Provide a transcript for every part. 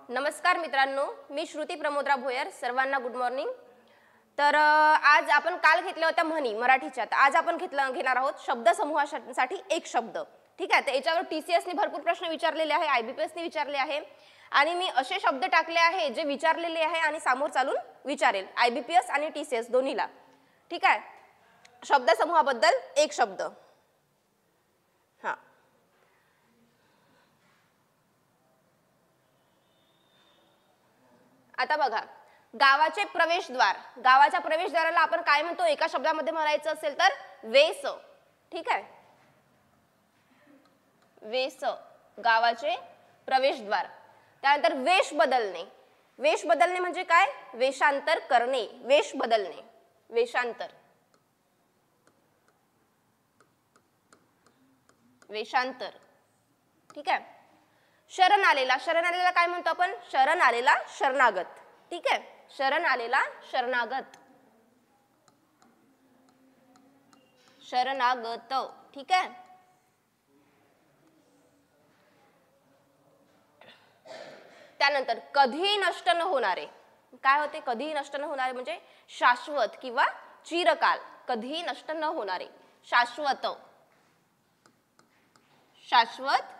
नमस्कार मित्रांनो, मी श्रुती प्रमोदराव भोयर. सर्वांना गुड मॉर्निंग. तर आज आपण काल घेतल्या होत्या म्हणी मराठीच्या. तर आज आपण घेणार आहोत शब्दसमूहासाठी एक शब्द. ठीक आहे. तर याच्यावर TCS ने भरपूर प्रश्न विचारलेले आहे, IBPS ने विचारले आहे आणि मी असे शब्द टाकले आहे जे विचारलेले आहे आणि समोर चालून विचारेल IBPS आणि TCS दोन्हीला. ठीक आहे. शब्दसमूहाबद्दल एक शब्द. हां, आता बघा, गावाचे प्रवेशद्वार. गावाच्या प्रवेशद्वाराला आपण काय म्हणतो? एका शब्दामध्ये म्हणायचं असेल तर वेस. ठीक आहे. वेस, गावाचे प्रवेशद्वार. त्यानंतर वेश बदलणे. वेश बदलणे म्हणजे काय? वेशांतर करणे. वेश बदलणे, वेशांतर, वेशांतर. ठीक आहे. शरण आलेला. शरण आलेला काय म्हणतो आपण? शरण आलेला शरणागत. ठीक आहे. शरण आलेला शरणागत, शरणागत. ठीक आहे. त्यानंतर कधीही नष्ट न होणारे. काय होते? कधीही नष्ट न होणारे म्हणजे शाश्वत किंवा चिरकाल. कधीही नष्ट न होणारे, शाश्वत, शाश्वत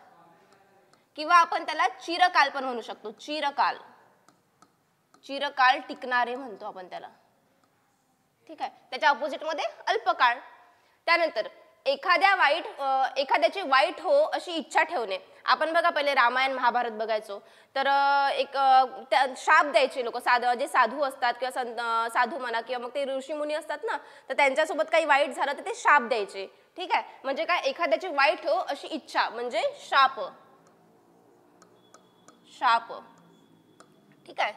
किंवा आपण त्याला चिरकाल पण म्हणू शकतो. चिरकाल, चिरकाल टिकणारे म्हणतो आपण त्याला. ठीक आहे. त्याच्या ऑपोजिट मध्ये अल्पकाळ. त्यानंतर एखाद्याचे वाईट हो अशी इच्छा ठेवणे. आपण बघा पहिले रामायण महाभारत बघायचो तर एक शाप द्यायचे लोक, जे साधू असतात किंवा साधू म्हणा किंवा मग ते ऋषीमुनी असतात ना, तर त्यांच्यासोबत काही वाईट झालं तर ते शाप द्यायचे. ठीक आहे. म्हणजे काय? एखाद्याचे वाईट हो अशी इच्छा म्हणजे शाप, शाप. ठीक आहे.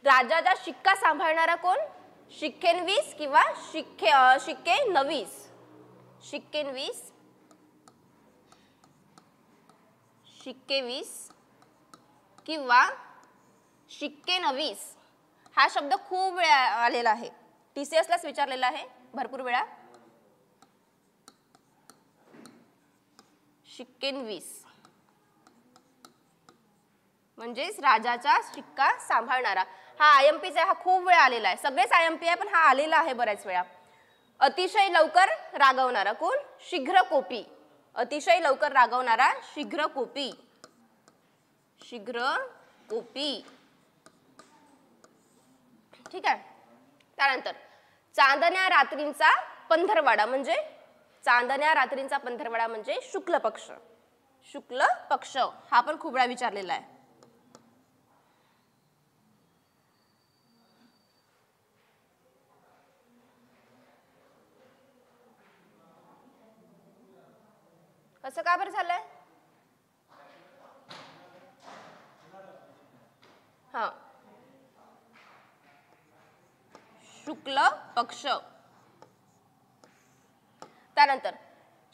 राजाचा शिक्का सांभाळणारा कोण? शिक्केनवीस किंवा शिक्केनवीस. शिक्केनवीस, शिक्केवीस किंवा शिक्केनवीस. हा शब्द खूप वेळा आलेला आहे. TCS लाच विचारलेला आहे भरपूर वेळा. शिक्केनवीस म्हणजेच राजाचा शिक्का सांभाळणारा. हा IMPचा आहे. हा खूप वेळा आलेला आहे. सगळेच IMP आहे पण हा आलेला आहे बऱ्याच वेळा. अतिशय लवकर रागवणारा कोण? शीघ्रकोपी. अतिशय लवकर रागवणारा शीघ्रकोपी, शीघ्रकोपी. ठीक आहे. त्यानंतर चांदण्या रात्रींचा पंधरवाडा म्हणजे चांदण्या रात्रींचा पंधरवाडा म्हणजे शुक्ल पक्ष. शुक्ल पक्ष हा पण खूप वेळा विचारलेला आहे. कसं का बरं झालंय? हा, शुक्ल पक्ष. त्यानंतर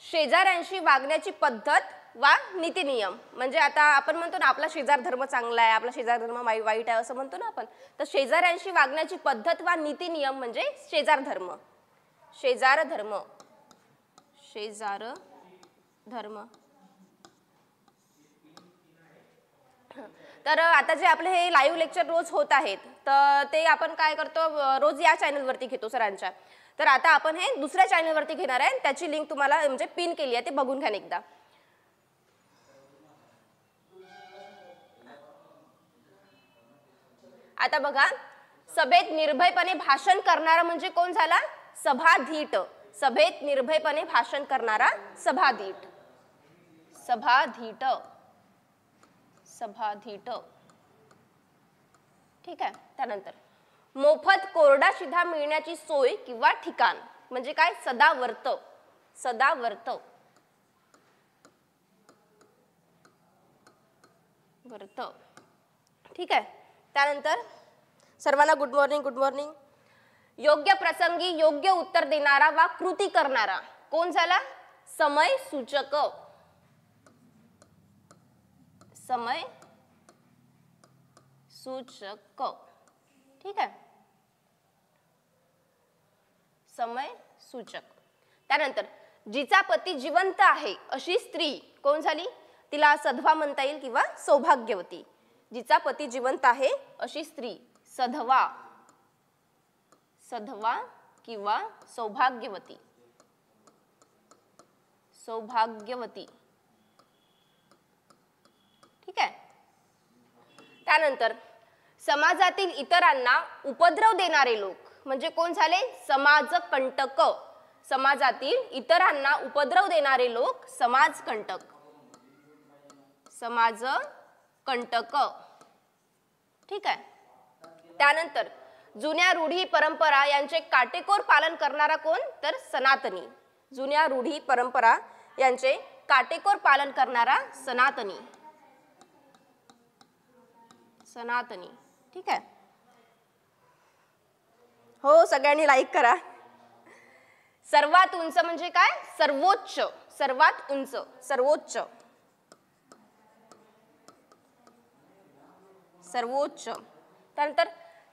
शेजाऱ्यांशी वागण्याची पद्धत वा नीतिनियम. म्हणजे आता आपण म्हणतो ना आपला शेजार धर्म चांगला आहे, आपला शेजार धर्म वाईट आहे असं म्हणतो ना आपण. तर शेजाऱ्यांशी वागण्याची पद्धत वा नीतिनियम म्हणजे शेजार धर्म. शेजार धर्म, शेजार धर्म. तर आता जे आपले हे लाईव्ह लेक्चर रोज होत आहेत तर ते आपण काय करतो? रोज या चॅनलवरती घेतो सरांच्या. तर आता आपण हे दुसऱ्या चॅनलवरती घेणार आहे. त्याची लिंक तुम्हाला म्हणजे पिन केली आहे, ते बघून घ्या एकदा. आता बघा, सभेत निर्भयपणे भाषण करणारा म्हणजे कोण झाला? सभाधीट. सभेत निर्भयपणे भाषण करणारा सभाधीट, सभाधीट, सभाधीट. ठीक आहे. त्यानंतर मोफत कोरडा शिधा मिळण्याची सोय किंवा ठिकाण म्हणजे काय? सदावर्त, सदावर्त, वर्त. ठीक आहे. त्यानंतर सर्वांना गुड मॉर्निंग, गुड मॉर्निंग. योग्य प्रसंगी योग्य उत्तर देणारा वा कृती करणारा कोण झाला? समय सूचक, समय सूचक. ठीक आहे. समय सूचक. त्यानंतर जिचा पती जिवंत आहे अशी स्त्री कोण झाली? तिला सधवा म्हणता येईल किंवा सौभाग्यवती. जिचा पती जिवंत आहे अशी स्त्री सधवा, सधवा किंवा सौभाग्यवती, सौभाग्यवती. ठीक आहे. त्यानंतर समाजातील इतरांना उपद्रव देणारे लोक म्हणजे कोण झाले? समाजकंटक. समाजातील इतरांना उपद्रव देणारे लोक समाजकंटक, समाजकंटक. ठीक आहे. त्यानंतर जुन्या रूढी परंपरा यांचे काटेकोर पालन करणारा कोण? तर सनातनी. जुन्या रूढी परंपरा यांचे काटेकोर पालन करणारा सनातनी, सनातनी. ठीक आहे. हो, सगळ्यांनी लाईक करा. सर्वात उंच म्हणजे काय? सर्वोच्च. सर्वात उंच, सर्वोच्च, सर्वोच्च. त्यानंतर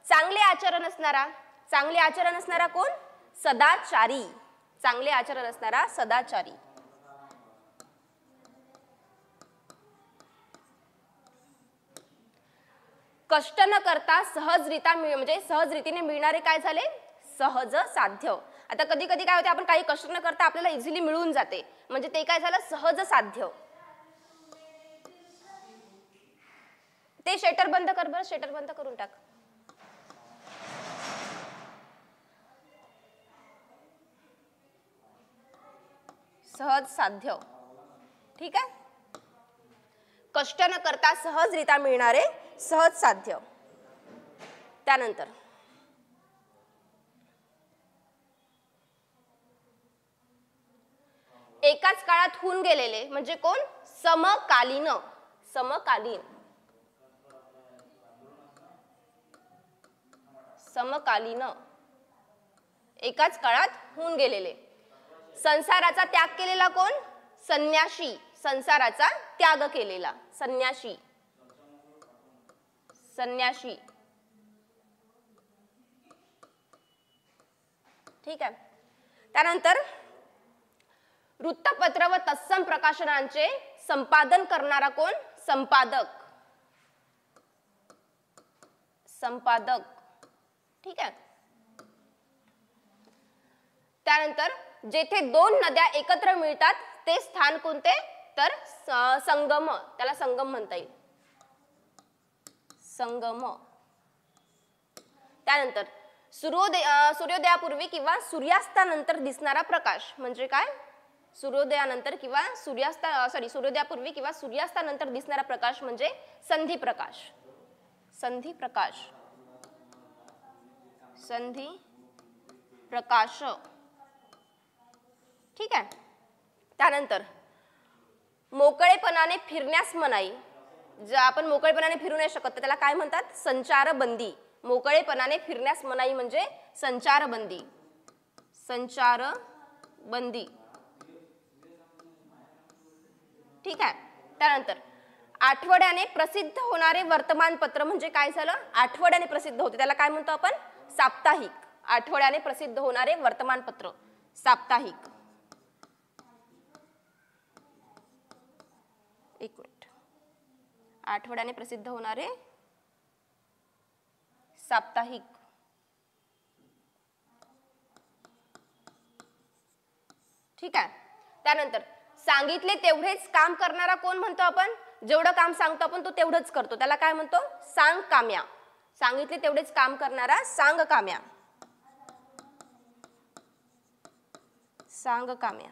चांगले आचरण असणारा, चांगले आचरण असणारा कोण? सदाचारी. चांगले आचरण असणारा सदाचारी. कष्ट न करता सहजरित्या म्हणजे सहजरीतीने मिळणारे काय झाले? सहज साध्य. आता कधी कधी काय होते, आपण काही कष्ट न करता आपल्याला इझिली मिळून जाते, म्हणजे ते काय झालं? सहज साध्य. ते शटर बंद कर बरं, शटर बंद करून टाक. सहज साध्य. ठीक आहे. कष्ट न करता सहजरित्या मिळणारे सहज साध्य. त्यानंतर एकाच काळात होऊन गेलेले म्हणजे कोण? समकालीन, समकालीन, समकालीन. एकाच काळात होऊन गेलेले. संसाराचा त्याग केलेला कोण? संन्याशी. संसाराचा त्याग केलेला संन्याशी, संन्याशी. ठीक आहे. त्यानंतर वृत्तपत्र व तत्सम प्रकाशनांचे संपादन करणारा कोण? संपादक, संपादक. ठीक आहे. त्यानंतर जेथे दोन नद्या एकत्र मिळतात ते स्थान कोणते? तर संगम. त्याला संगम म्हणता येईल, संगम. त्यानंतर सूर्योदयापूर्वी किंवा सूर्यास्तानंतर दिसणारा प्रकाश म्हणजे काय? सूर्योदयानंतर किंवा सूर्योदयापूर्वी किंवा सूर्यास्तानंतर दिसणारा प्रकाश म्हणजे संधी प्रकाश, संधी प्रकाश, संधी प्रकाश. ठीक आहे. त्यानंतर मोकळेपणाने फिरण्यास मनाई. जर आपण मोकळेपणाने फिरू नाही शकत तर त्याला काय म्हणतात? संचारबंदी. मोकळेपणाने फिरण्यास मनाई म्हणजे संचारबंदी, संचारबंदी. ठीक आहे. त्यानंतर आठवड्याने प्रसिद्ध होणारे वर्तमानपत्र म्हणजे काय झालं? आठवड्याने प्रसिद्ध होते त्याला काय म्हणतो आपण? साप्ताहिक. आठवड्याने प्रसिद्ध होणारे वर्तमानपत्र साप्ताहिक. एक मिनिट. आठवड्याने प्रसिद्ध होणारे साप्ताहिक. ठीक आहे. त्यानंतर सांगितले तेवढेच काम करणारा कोण म्हणतो आपण? जेवढं काम सांगतो आपण तो तेवढंच करतो त्याला काय म्हणतो? सांगकाम्या. सांगितले तेवढेच काम करणारा सांगकाम्या, सांगकाम्या.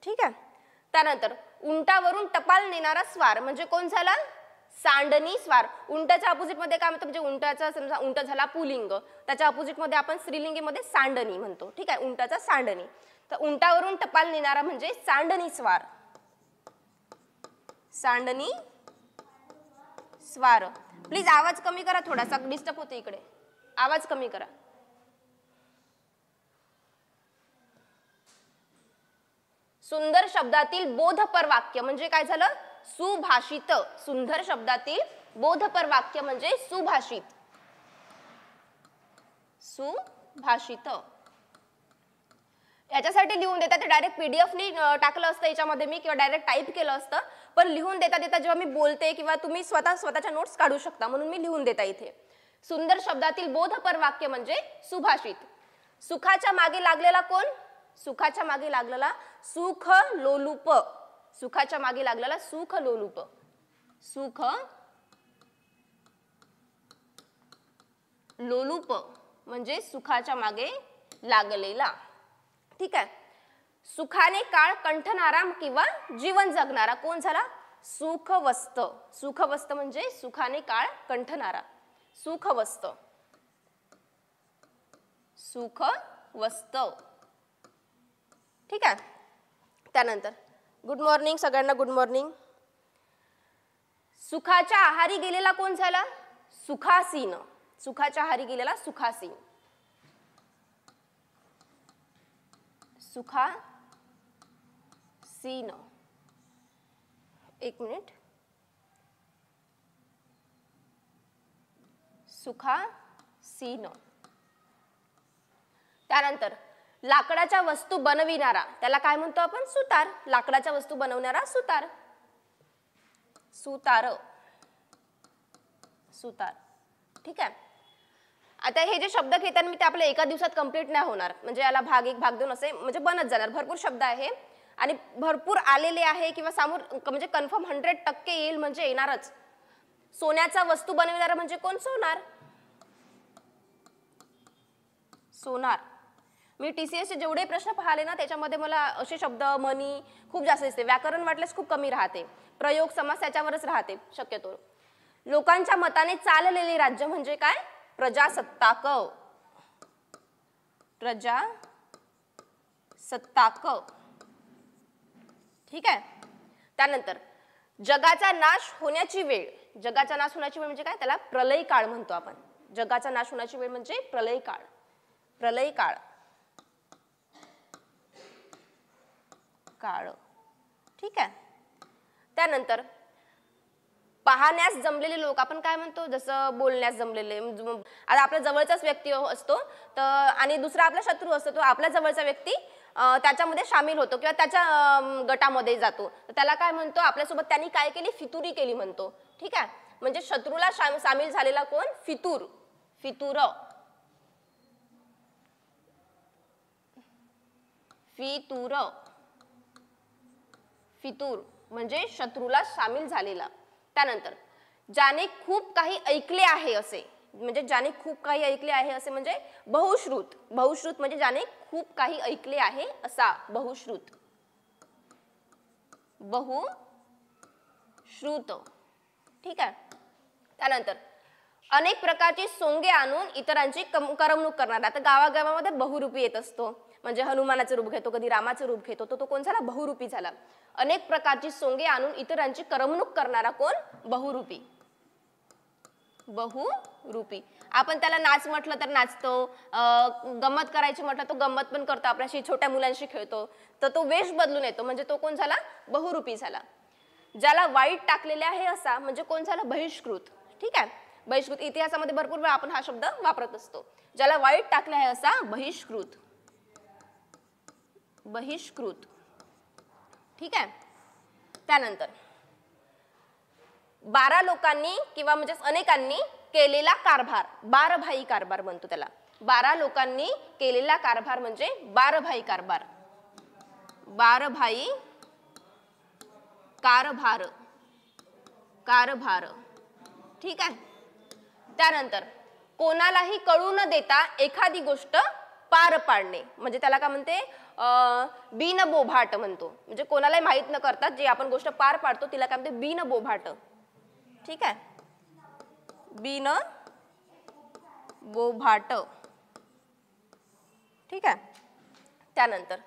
ठीक आहे. त्यानंतर उंटावरून टपाल नेणारा स्वार म्हणजे कोण झाला? सांडणी स्वार. उंटाच्या अपोजिट मध्ये काय म्हणतो? म्हणजे उंटाचा समजा उंट झाला पुलिंग, त्याच्या अपोजिट मध्ये आपण स्त्रीलिंगीमध्ये सांडणी म्हणतो. ठीक आहे. उंटाचा सांडणी. तर उंटावरून टपाल नेणारा म्हणजे सांडणी स्वार, सांडणी स्वार. प्लीज आवाज कमी करा, थोडासा डिस्टर्ब होते इकडे. आवाज कमी करा. सुंदर शब्दातील बोधपर वाक्य म्हणजे काय झालं? सुभाषित. सुंदर शब्दातील बोधपर वाक्य म्हणजे सुभाषित, सुभाषित. याच्यासाठी लिहून देतात ते डायरेक्ट पीडीएफनी टाकलं असतं याच्यामध्ये मी किंवा डायरेक्ट टाईप केलं असतं, पण लिहून देता देता जेव्हा मी बोलते किंवा तुम्ही स्वतःच्या नोट्स काढू शकता म्हणून मी लिहून देता इथे. सुंदर शब्दातील बोधपर वाक्य म्हणजे सुभाषित. सुखाच्या मागे लागलेला कोण? सुखाच्या मागे लागलेला सुख लोलुप. सुखाच्या मागे लागलेला सुख लोलुप. सुख लोलुप म्हणजे सुखाच्या मागे लागलेला. ठीक आहे. सुखाने काळ कंठणारा किंवा जीवन जगणारा कोण झाला? सुखवस्त. सुखवस्त म्हणजे सुखाने काळ कंठणारा. सुखवस्त. सुखवस्त. ठीक आहे. त्यानंतर गुड मॉर्निंग सगळ्यांना, गुड मॉर्निंग. सुखाच्या आहारी गेलेला कोण झाला? सुखासीन. सुखाच्या आहारी गेलेला सुखासीन. सुखासीन. एक मिनिट. सुखासीन. त्यानंतर लाकडाच्या वस्तू बनविणारा त्याला काय म्हणतो आपण? सुतार. लाकडाच्या वस्तू बनवणारा सुतार. सुतार. सुतार. ठीक आहे. आता हे जे शब्द घेतात मी ते आपल्या एका दिवसात कंप्लीट नाही होणार, म्हणजे याला भाग 1 भाग 2 असे म्हणजे बनत जाणार. भरपूर शब्द आहे आणि भरपूर आलेले आहे किंवा समोर म्हणजे कन्फर्म 100% येईल म्हणजे येणारच. सोन्याचा वस्तू बनविणारा म्हणजे कोण? सोनार. सोनार. मी टीसीएसचे जेवढे प्रश्न पाहिले ना त्याच्यामध्ये मला असे शब्द म्हणी खूप जास्त दिसते. व्याकरण वाटल्यास खूप कमी राहते. प्रयोग समास त्याच्यावरच राहते शक्यतो. लोकांच्या मताने चाललेले राज्य म्हणजे काय? प्रजासत्ताक. प्रजासत्ताक. ठीक आहे. त्यानंतर जगाचा नाश होण्याची वेळ. जगाचा नाश होण्याची वेळ म्हणजे काय? त्याला प्रलय काळ म्हणतो आपण. जगाचा नाश होण्याची वेळ म्हणजे प्रलय काळ. प्रलय काळ. काळ. ठीक आहे. त्यानंतर पाहण्यास जमलेले लोक आपण काय म्हणतो? जसं बोलण्यास जमलेले. आता आपल्या जवळचाच व्यक्ती असतो तर आणि दुसरा आपला शत्रू असतो, तो आपल्या जवळचा व्यक्ती त्याच्यामध्ये सामील होतो किंवा त्याच्या गटामध्ये जातो, तर त्याला काय म्हणतो? आपल्यासोबत त्यांनी काय केली? फितुरी केली म्हणतो. ठीक आहे. म्हणजे शत्रूला सामील झालेला कोण? फितूर. फितूर. फितूर. फितूर म्हणजे शत्रूला सामील झालेला. त्यानंतर ज्याने खूप काही ऐकले आहे असे म्हणजे ज्याने खूप काही ऐकले आहे असे म्हणजे बहुश्रुत. बहुश्रुत म्हणजे ज्याने खूप काही ऐकले आहे असा बहुश्रुत. बहुश्रुत. ठीक आहे. त्यानंतर अनेक प्रकारची सोंगे आणून इतरांची करमणूक करणारा. आता गावागावामध्ये बहुरूपी येत असतो, म्हणजे हनुमानाचं रूप घेतो, कधी रामाचं रूप घेतो, तो कोण झाला? बहुरूपी झाला. अनेक प्रकारची सोंगे आणून इतरांची करमणूक करणारा कोण? बहुरूपी. बहुरूपी. आपण त्याला नाच म्हटलं तर नाचतो, गंमत करायची म्हटलं तो गंमत पण करतो, आपल्याशी छोट्या मुलांशी खेळतो, तर तो वेश बदलून येतो म्हणजे तो कोण झाला? बहुरूपी झाला. ज्याला वाईट टाकलेले आहे असा म्हणजे कोण झाला? बहिष्कृत. ठीक आहे. बहिष्कृत. इतिहासामध्ये भरपूर वेळा आपण हा शब्द वापरत असतो. ज्याला वाईट टाकले आहे असा बहिष्कृत. बहिष्कृत. ठीक आहे. त्यानंतर 12 लोकांनी किंवा म्हणजे अनेकांनी केलेला कारभार. बारभाई कारभार म्हणतो त्याला. 12 लोकांनी केलेला कारभार म्हणजे बारभाई कारभार. बारभाई कारभार. कारभार. ठीक आहे. त्यानंतर कोणालाही कळू न देता एखादी गोष्ट पार पाडणे म्हणजे त्याला काय म्हणते? बिनबोभाट म्हणतो. म्हणजे कोणालाही माहित न करता जी आपण गोष्ट पार पाडतो तिला काय म्हणते? बिनबोभाट. ठीक आहे. बिनबोभाट. ठीक आहे. त्यानंतर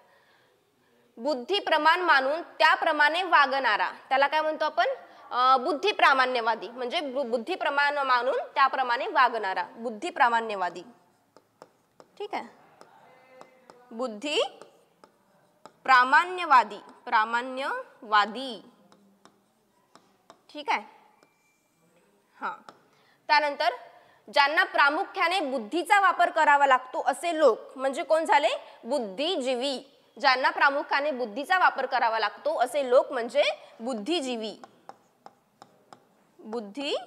बुद्धी प्रमाण मानून त्याप्रमाणे वागणारा त्याला काय म्हणतो आपण? बुद्धी प्रामाण्यवादी. म्हणजे बुद्धी प्रमाण मानून त्याप्रमाणे वागणारा बुद्धी प्रामाण्यवादी. ठीक आहे. बुद्धी प्रामाण्यवादी. प्रामाण्यवादी. ठीक आहे. हा. त्यानंतर ज्यांना प्रामुख्याने बुद्धीचा वापर करावा लागतो असे लोक म्हणजे कोण झाले? बुद्धिजीवी. ज्यांना प्रामुख्याने बुद्धीचा वापर करावा लागतो असे लोक म्हणजे बुद्धिजीवी. बुद्धिजीवी.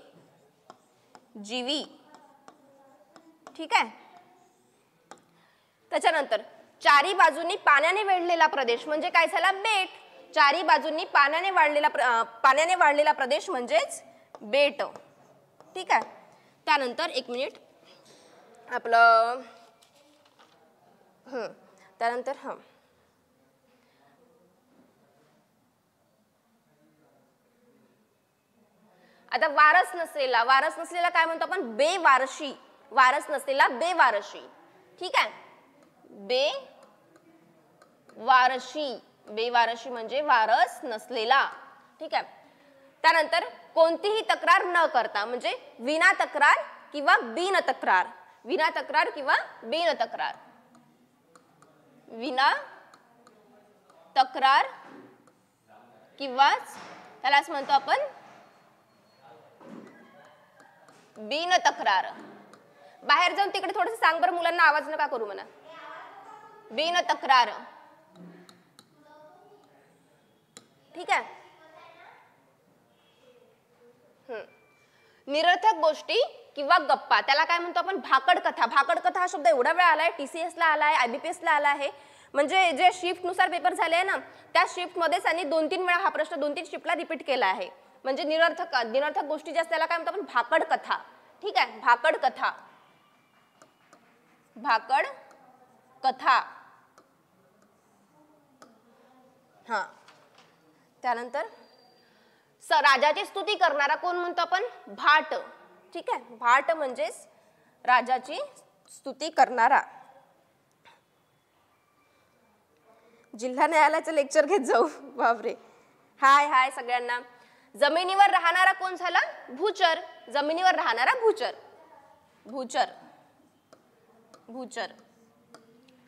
ठीक आहे. त्याच्यानंतर चारी बाजूंनी पाण्याने वेढलेला प्रदेश म्हणजे काय झाला? बेट. चारी बाजूंनी पाण्याने वाढलेला प्रदेश म्हणजेच बेट. ठीक आहे. त्यानंतर एक मिनिट आपलं त्यानंतर आता वारस नसलेला काय म्हणतो आपण? बेवारशी. वारस नसलेला बेवारशी. ठीक आहे. बेवारशी म्हणजे वारस नसलेला. ठीक आहे. त्यानंतर कोणतीही तक्रार न करता म्हणजे विना तक्रार किंवा बिन तक्रार. विना तक्रार किंवा बिन तक्रार. विना तक्रार किंवा त्यालाच म्हणतो आपण बिन तक्रार. बाहेर जाऊन तिकडे थोडंसं सांग बरं मुलांना, आवाज नका करू म्हणा. बिन तक्रार. ठीक आहे. निरर्थक गोष्टी किंवा गप्पा त्याला काय म्हणतो आपण? भाकड कथा. भाकड कथा हा शब्द एवढा वेळा आलाय, TCS ला आलाय, IBPS ला आला आहे. म्हणजे जे शिफ्ट नुसार पेपर झाले आहे ना त्या शिफ्ट मध्येच त्यांनी 2-3 वेळा हा प्रश्न 2-3 शिफ्टला रिपीट केला आहे. म्हणजे निरर्थक गोष्टी ज्या त्याला काय म्हणतो आपण? भाकड कथा. ठीक आहे. भाकड कथा. भाकड कथा. हा. त्यानंतर राजाची स्तुती करणारा कोण म्हणतो आपण? भाट. ठीक आहे. भाट म्हणजेच राजाची स्तुती करणारा. जिल्हा न्यायालयाचं लेक्चर घेत जाऊ. बापरे. हाय सगळ्यांना. जमिनीवर राहणारा कोण झाला? भूचर. जमिनीवर राहणारा भूचर. भूचर.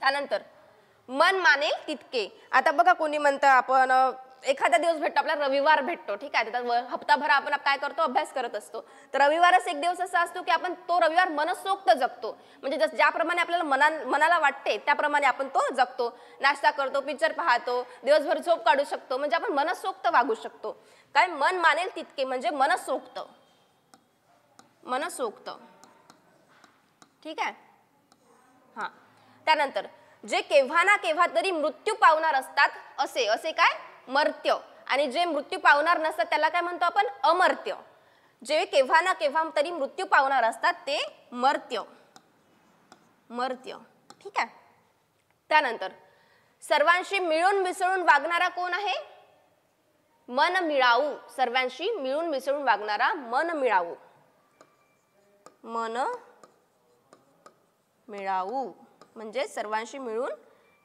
त्यानंतर मन मानेल तितके. आता बघा कोणी म्हणतं आपण एखादा दिवस भेटतो, आपला रविवार भेटतो. ठीक आहे. त्यात हप्ताभर आपण काय करतो? अभ्यास करत असतो. तर रविवारच एक दिवस असा असतो की आपण तो रविवार मनसोक्त जगतो. म्हणजे ज्याप्रमाणे आपल्याला मनाला वाटते त्याप्रमाणे आपण तो जगतो. नाश्ता करतो, पिक्चर पाहतो, दिवसभर झोप काढू शकतो. म्हणजे आपण मनसोक्त वागू शकतो. काय? मन मानेल तितके म्हणजे मनसोक्त. ठीक आहे. हा. त्यानंतर जे केव्हा ना केव्हा तरी मृत्यू पावणार असतात असे काय? मर्त्य. आणि जे मृत्यू पावणार नसतात त्याला काय म्हणतो आपण? अमर्त्य. जे केव्हा ना केव्हा तरी मृत्यू पावणार असतात ते मर्त्य. ठीक आहे. त्यानंतर सर्वांशी मिळून मिसळून वागणारा कोण आहे? मनमिळाऊ. सर्वांशी मिळून मिसळून वागणारा मनमिळाऊ. मनमिळाऊ म्हणजे सर्वांशी मिळून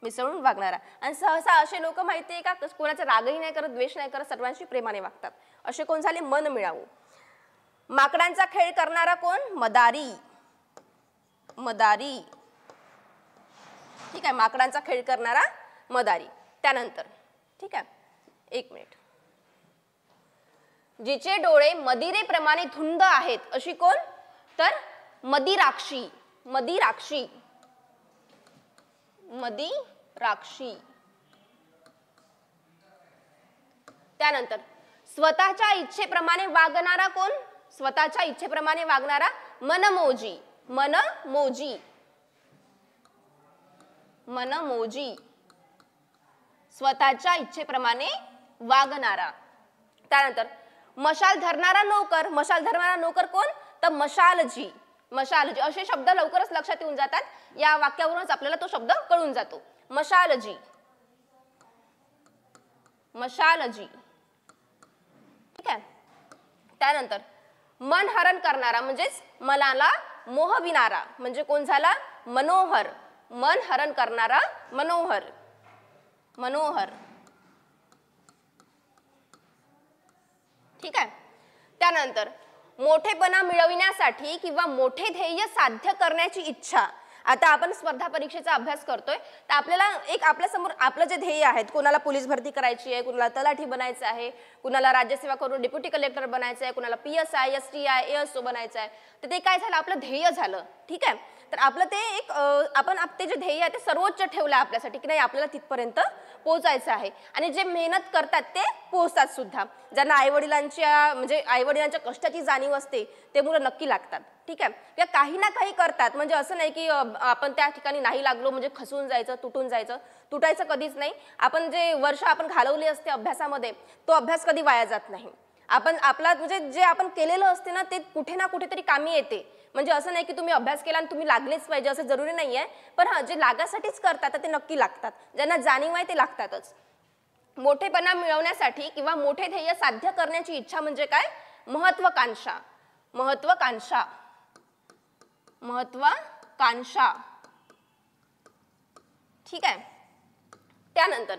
मिसळून वागणारा. आणि सहसा असे लोक माहिती आहे का? कोणाचा रागही नाही करत, द्वेष नाही करत, सर्वांशी प्रेमाने वागतात. असे कोण झाले? मनमिळाऊ. माकडांचा खेळ करणारा कोण? मदारी. ठीक आहे. माकडांचा खेळ करणारा मदारी. त्यानंतर ठीक आहे. एक मिनिट. जिचे डोळे मदिरेप्रमाणे धुंद आहेत अशी कोण? तर मदिराक्षी. त्यानंतर स्वतःच्या इच्छेप्रमाणे वागणारा कोण? स्वतःच्या इच्छेप्रमाणे वागणारा मनमोजी. स्वतःच्या इच्छेप्रमाणे वागणारा. त्यानंतर मशाल धरणारा नोकर कोण? तर मशालजी. असे शब्द लवकरच लक्षात येऊन जातात. या वाक्यावरूनच आपल्याला तो शब्द कळून जातो. मशालजी. ठीक आहे. त्यानंतर मन हरण करणारा म्हणजेच मनाला मोहविणारा म्हणजे कोण झाला? मनोहर. मन हरण करणारा मनोहर. ठीक आहे. त्यानंतर मोठेपणा मिळविण्यासाठी किंवा मोठे ध्येय साध्य करण्याची इच्छा. आता आपण स्पर्धा परीक्षेचा अभ्यास करतोय तर आपल्याला आपल्या समोर आपलं जे ध्येय आहेत, कोणाला पोलीस भरती करायची आहे, कोणाला तलाठी बनायचं आहे, कोणाला राज्यसेवा करून डेप्युटी कलेक्टर बनायचं आहे, कोणाला PSI, STI, ASO बनायचं आहे. तर ते काय झालं? आपलं ध्येय झालं. ठीक आहे. तर आपलं ते एक आपण ते जे ध्येय आहे ते सर्वोच्च ठेवलं आहे आपल्यासाठी, की नाही आपल्याला तिथपर्यंत पोहोचायचं आहे. आणि जे मेहनत करतात ते पोहोचतात सुद्धा. ज्यांना आईवडिलांच्या म्हणजे आईवडिलांच्या कष्टाची जाणीव असते ते मुलं नक्की लागतात. ठीक आहे, किंवा काही ना काही करतात. म्हणजे असं नाही की आपण त्या ठिकाणी नाही लागलो म्हणजे खचून जायचं, तुटून जायचं. तुटायचं कधीच नाही. आपण जे वर्ष आपण घालवली असते अभ्यासामध्ये तो अभ्यास कधी वाया जात नाही. आपण आपला म्हणजे जे आपण केलेलं असते ना ते कुठे ना कुठेतरी कामी येते. म्हणजे असं नाही की तुम्ही अभ्यास केला आणि तुम्ही लागलेच पाहिजे असं जरुरी नाही आहे. पण हां, जे लागासाठीच करतात ते नक्की लागतात. ज्यांना जाणीव आहे ते लागतातच. मोठेपणा मिळवण्यासाठी किंवा मोठे ध्येय साध्य करण्याची इच्छा म्हणजे काय? महत्वाकांक्षा. महत्वाकांक्षा. महत्वाकांक्षा. ठीक आहे. त्यानंतर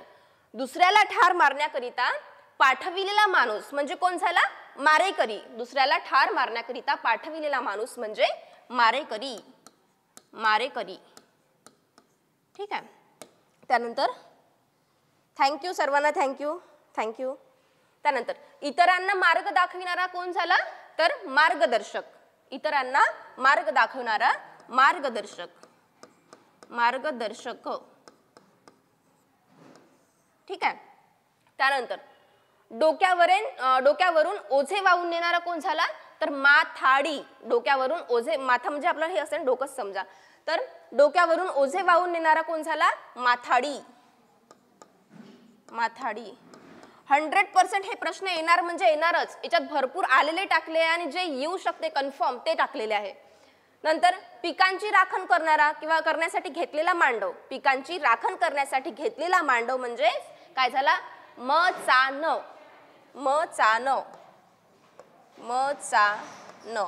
दुसऱ्याला ठार मारण्याकरिता पाठविलेला माणूस म्हणजे कोण झाला? मारेकरी. दुसऱ्याला ठार मारण्याकरिता पाठविलेला माणूस म्हणजे मारेकरी. मारेकरी. ठीक आहे. त्यानंतर थँक्यू सर्वांना, थँक्यू थँक्यू. त्यानंतर इतरांना मार्ग दाखविणारा कोण झाला? तर मार्गदर्शक. इतरांना मार्ग दाखवणारा मार्गदर्शक. मार्गदर्शक. ठीक आहे. त्यानंतर डोक्यावरून ओझे वाहून नेणारा कोण झाला? तर माथाडी. डोक्यावरून ओझे, माथा म्हणजे आपलं हे असतं डोकंच समजा. तर डोक्यावरून ओझे वाहून नेणारा कोण झाला? माथाडी. माथाडी. 100% हे प्रश्न येणार म्हणजे येणारच. याच्यात भरपूर आलेले टाकले आणि जे येऊ शकते कन्फर्म ते टाकलेले आहे. नंतर पिकांची राखण करणारा किंवा करण्यासाठी घेतलेला मांडव. पिकांची राखण करण्यासाठी घेतलेला मांडव म्हणजे काय झाला? मचान. मचान. मचान.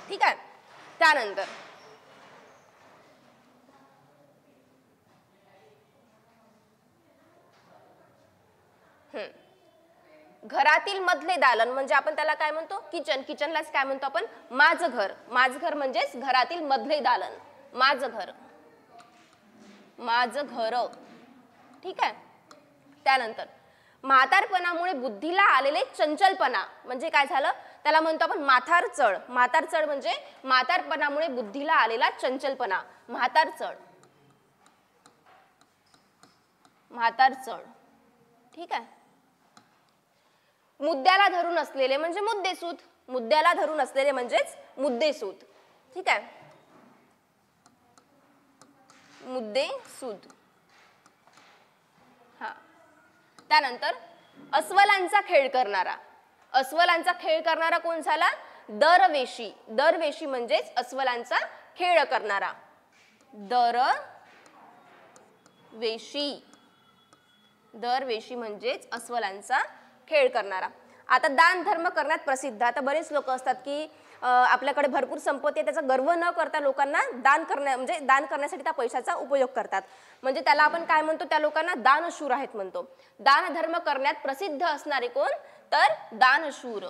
ठीक आहे. त्यानंतर घरातील मधले दालन म्हणजे आपण त्याला काय म्हणतो? किचन. किचनलाच काय म्हणतो आपण? माझं घर. माझं घर म्हणजेच घरातील मधले दालन. माझं घर. माझं घर. ठीक आहे. त्यानंतर म्हातारपणामुळे बुद्धीला आलेले चंचलपणा म्हणजे काय झालं? त्याला म्हणतो आपण म्हातारचळ. म्हातारचळ म्हणजे म्हातारपणामुळे बुद्धीला आलेला चंचलपणा. म्हातारचळ. म्हातारचळ. ठीक आहे. मुद्द्याला धरून असलेले म्हणजे मुद्देसूद. मुद्द्याला धरून असलेले म्हणजेच मुद्देसूद. ठीक आहे. मुद्देसूद. हा. त्यानंतर अस्वलांचा खेळ करणारा. अस्वलांचा खेळ करणारा कोण झाला? दरवेशी. दरवेशी म्हणजेच अस्वलांचा खेळ करणारा. दरवेशी. दरवेशी म्हणजेच अस्वलांचा खेळ करणारा. आता दान धर्म करण्यात प्रसिद्ध. आता बरेच लोक असतात की आपल्याकडे भरपूर संपत्ती आहे त्याचा गर्व न करता लोकांना दान म्हणजे दान करण्यासाठी त्या पैशाचा उपयोग करतात. म्हणजे त्याला आपण काय म्हणतो? त्या लोकांना दानशूर आहेत म्हणतो. दान धर्म करण्यात प्रसिद्ध असणारे कोण? तर दानशूर.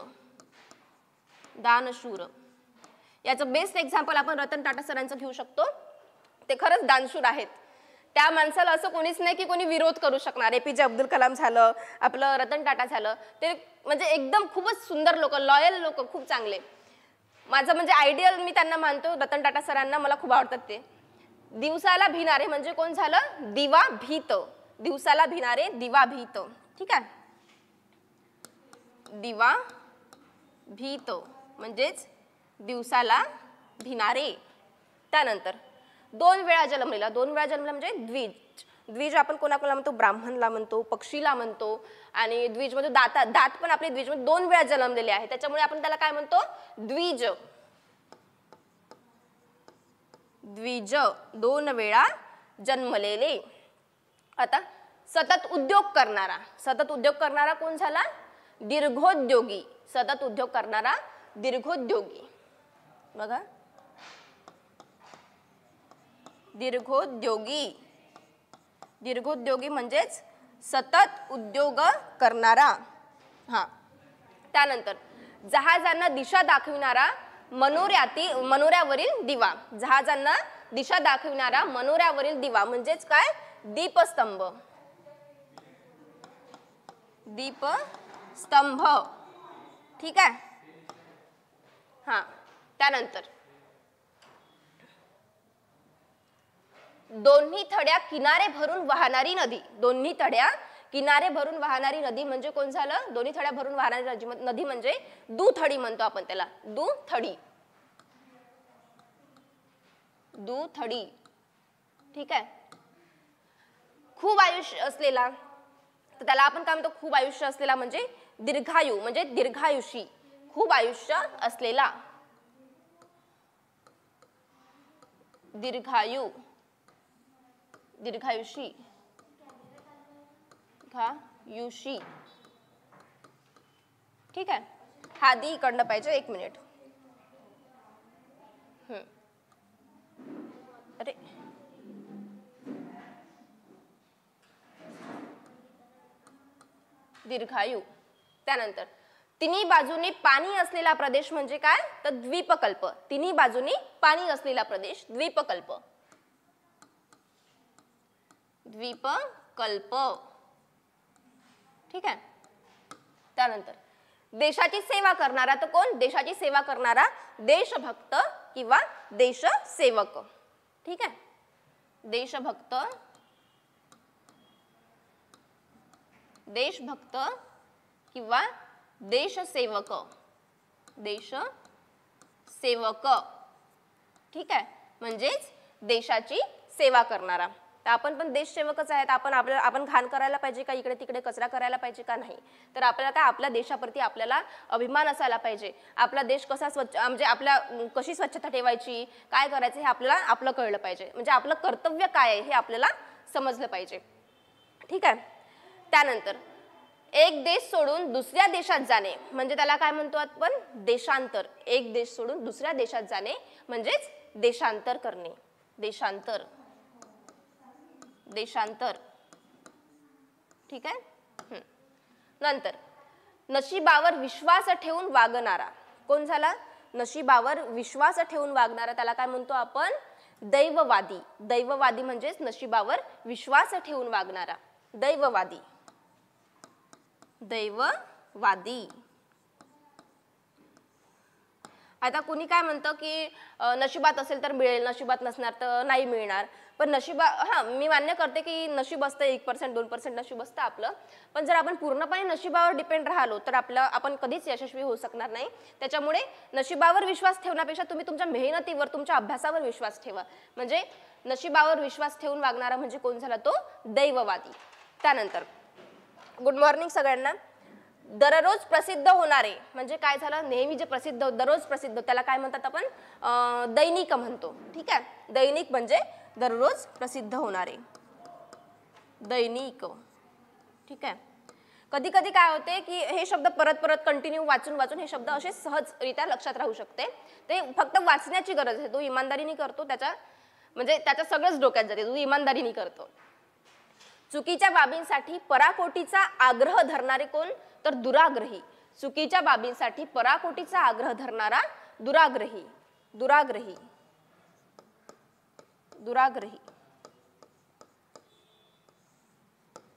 दानशूर. याचं बेस्ट एक्झाम्पल आपण रतन टाटा सरांचं घेऊ शकतो. ते खरंच दानशूर आहेत. त्या माणसाला असं कोणीच नाही की कोणी विरोध करू शकणार. APJ अब्दुल कलाम झालं, आपलं रतन टाटा झालं, ते म्हणजे एकदम खूपच सुंदर लोक, लॉयल लोक, खूप चांगले. माझं म्हणजे आयडियल मी त्यांना मानतो. रतन टाटा सरांना मला खूप आवडतात ते. दिवसाला भिनारे म्हणजे कोण झालं? दिवा भीत. दिवसाला भिनारे दिवा भीत. ठीक आहे. दिवा भीत म्हणजेच दिवसाला भिनारे. त्यानंतर 2 वेळा जन्मलेला. 2 वेळा जन्मला म्हणजे द्विज. द्विज आपण कोणाकोणाला म्हणतो? ब्राह्मणला म्हणतो, पक्षीला म्हणतो. आणि द्विज म्हणजे दात पण आपले द्विज म्हणजे 2 वेळा जन्मलेले आहे त्याच्यामुळे आपण त्याला काय म्हणतो? द्विज. द्विज. 2 वेळा जन्मलेले. आता सतत उद्योग करणारा. सतत उद्योग करणारा कोण झाला? दीर्घोद्योगी. सतत उद्योग करणारा दीर्घोद्योगी. बघा, दीर्घोद्योगी. दीर्घोद्योगी म्हणजेच सतत उद्योग करणारा. हा. त्यानंतर जहाजांना दिशा दाखविणारा मनोऱ्यावरील दिवा. जहाजांना दिशा दाखविणारा मनोऱ्यावरील दिवा म्हणजेच काय? दीपस्तंभ. दीपस्तंभ. ठीक आहे. हा. त्यानंतर दोन्ही थड्या किनारे भरून वाहणारी नदी. दोन्ही थड्या किनारे भरून वाहणारी नदी म्हणजे कोण झालं? दोन्ही थड्या भरून वाहणारी नदी म्हणजे दुथडी म्हणतो आपण त्याला. दुथडी. दुथडी. ठीक आहे. खूप आयुष्य असलेला, तर त्याला आपण काय म्हणतो? खूप आयुष्य असलेला म्हणजे दीर्घायू, म्हणजे दीर्घायुषी. खूप आयुष्य असलेला, दीर्घायू, दीर्घायुषी, दीर्घायुषी. ठीक आहे. हा दी इकडनं पाहिजे. 1 मिनिट. अरे दीर्घायू. त्यानंतर तिन्ही बाजूनी पाणी असलेला प्रदेश म्हणजे काय? तर द्वीपकल्प. तिन्ही बाजूनी पाणी असलेला प्रदेश द्वीपकल्प. द्वीपकल्प. ठीक आहे. त्यानंतर देशाची सेवा करणारा तर कोण? देशाची सेवा करणारा देशभक्त किंवा देशसेवक. ठीक आहे. देशभक्त, देशभक्त किंवा देशसेवक. देशसेवक. ठीक आहे. म्हणजेच देशाची सेवा करणारा. तर आपण पण देशसेवकच आहेत. आपण घाण करायला पाहिजे का? इकडे तिकडे कचरा करायला पाहिजे का? नाही. तर आपल्याला काय? आपल्या देशाप्रती आपल्याला अभिमान असायला पाहिजे. आपला देश कसा स्वच्छ, म्हणजे आपल्या कशी स्वच्छता ठेवायची, काय करायचं हे आपल्याला आपलं कळलं पाहिजे. म्हणजे आपलं कर्तव्य काय आहे हे आपल्याला समजलं पाहिजे. ठीक आहे. त्यानंतर एक देश सोडून दुसऱ्या देशात जाणे म्हणजे त्याला काय म्हणतो आपण? देशांतर. एक देश सोडून दुसऱ्या देशात जाणे म्हणजेच देशांतर करणे. देशांतर. देशांतर. ठीक आहे. नंतर नशिबावर विश्वास ठेवून वागणारा कोण झाला? नशिबावर विश्वास ठेवून वागणारा त्याला काय म्हणतो आपण? दैववादी. दैववादी म्हणजेच नशिबावर विश्वास ठेवून वागणारा. दैववादी. दैववादी. आता कुणी काय म्हणतं की नशिबात असेल तर मिळेल, नशिबात नसणार तर नाही मिळणार. पण मी मान्य करते की नशीब असतं, 1% 2% नशीब असतं आपलं. पण जर आपण पूर्णपणे नशिबावर डिपेंड राहिलो तर आपण कधीच यशस्वी होऊ शकणार नाही. त्याच्यामुळे नशिबावर विश्वास ठेवण्यापेक्षा तुम्ही तुमच्या मेहनतीवर, तुमच्या अभ्यासावर विश्वास ठेवा. म्हणजे नशिबावर विश्वास ठेवून वागणारा म्हणजे कोण झाला? तो दैववादी. त्यानंतर गुड मॉर्निंग सगळ्यांना. दररोज प्रसिद्ध होणारे म्हणजे काय झालं? नेहमी जे प्रसिद्ध, दररोज प्रसिद्ध, त्याला काय म्हणतात आपण? दैनिक म्हणतो. ठीक आहे. दैनिक म्हणजे दररोज प्रसिद्ध होणारे. दैनिक. ठीक आहे. कधी कधी काय होते की हे शब्द परत परत कंटिन्यू वाचून हे शब्द असे सहजरित्या लक्षात राहू शकते. ते फक्त वाचण्याची गरज आहे. तो इमानदारीने करतो म्हणजे त्याच्या सगळंच डोक्यात जाते. तो इमानदारीने करतो. चुकीच्या बाबींसाठी पराकोटीचा आग्रह धरणारे कोण? तर दुराग्रही. चुकीच्या बाबींसाठी पराकोटीचा आग्रह धरणारा दुराग्रही. दुराग्रही. दुराग्रही.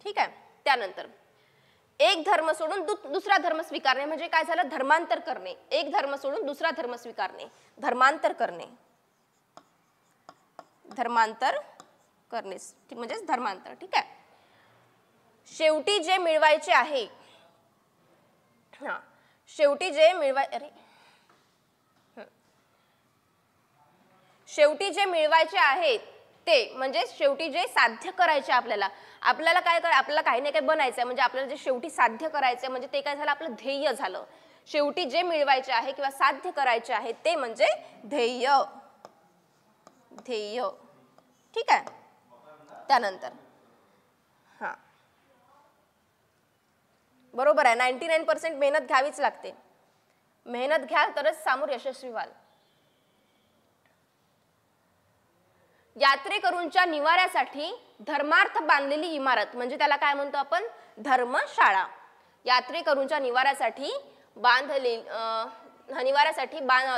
ठीक आहे. त्यानंतर एक धर्म सोडून दुसरा धर्म स्वीकारणे म्हणजे काय झालं? धर्मांतर करणे. एक धर्म सोडून दुसरा धर्म स्वीकारणे. धर्मांतर करणे. धर्मांतर करणे म्हणजेच धर्मांतर. ठीक आहे. शेवटी जे मिळवायचे आहे, शेवटी जे मिळवायचे आहे ते म्हणजे शेवटी जे साध्य करायचे आपल्याला काय आपल्याला काही नाही काही बनायचं म्हणजे आपल्याला जे शेवटी साध्य करायचं म्हणजे ते काय झालं? आपलं ध्येय झालं. शेवटी जे मिळवायचे आहे किंवा साध्य करायचे आहे ते म्हणजे ध्येय. ध्येय. ठीक आहे. त्यानंतर बरोबर आहे. 99% मेहनत घ्यावीच लागते. मेहनत घ्याल तरच समोर यशस्वी व्हाल. यात्रेकरूंच्या निवाऱ्यासाठी धर्मार्थ बांधलेली इमारत म्हणजे त्याला काय म्हणतो आपण? धर्मशाळा. यात्रेकरूंच्या निवाऱ्यासाठी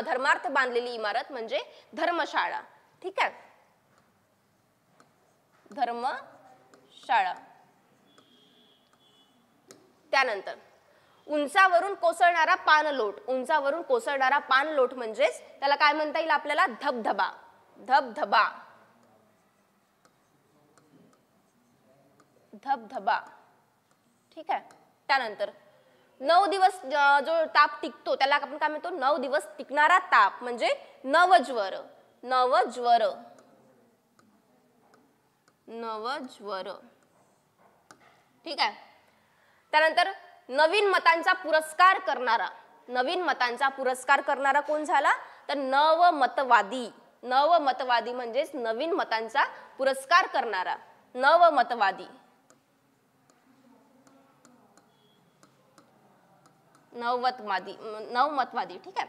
धर्मार्थ बांधलेली इमारत म्हणजे धर्मशाळा. ठीक आहे. धर्मशाळा. त्यानंतर उंचावरून कोसळणारा पाणलोट. उंचावरून कोसळणारा पाणलोट म्हणजेच त्याला काय म्हणता येईल आपल्याला? धबधबा. धबधबा. धबधबा, ठीक आहे. त्यानंतर 9 दिवस जो ताप टिकतो त्याला आपण काय म्हणतो, 9 दिवस टिकणारा ताप म्हणजे नवज्वर, नवज्वर, नवज्वर, ठीक आहे. त्यानंतर नवीन मतांचा पुरस्कार करणारा, नवीन मतांचा पुरस्कार करणारा कोण झाला, तर नवमतवादी, नवमतवादी म्हणजेच नवीन मतांचा पुरस्कार करणारा, नवमतवादी, नवमतवादी, नवमतवादी, ठीक आहे.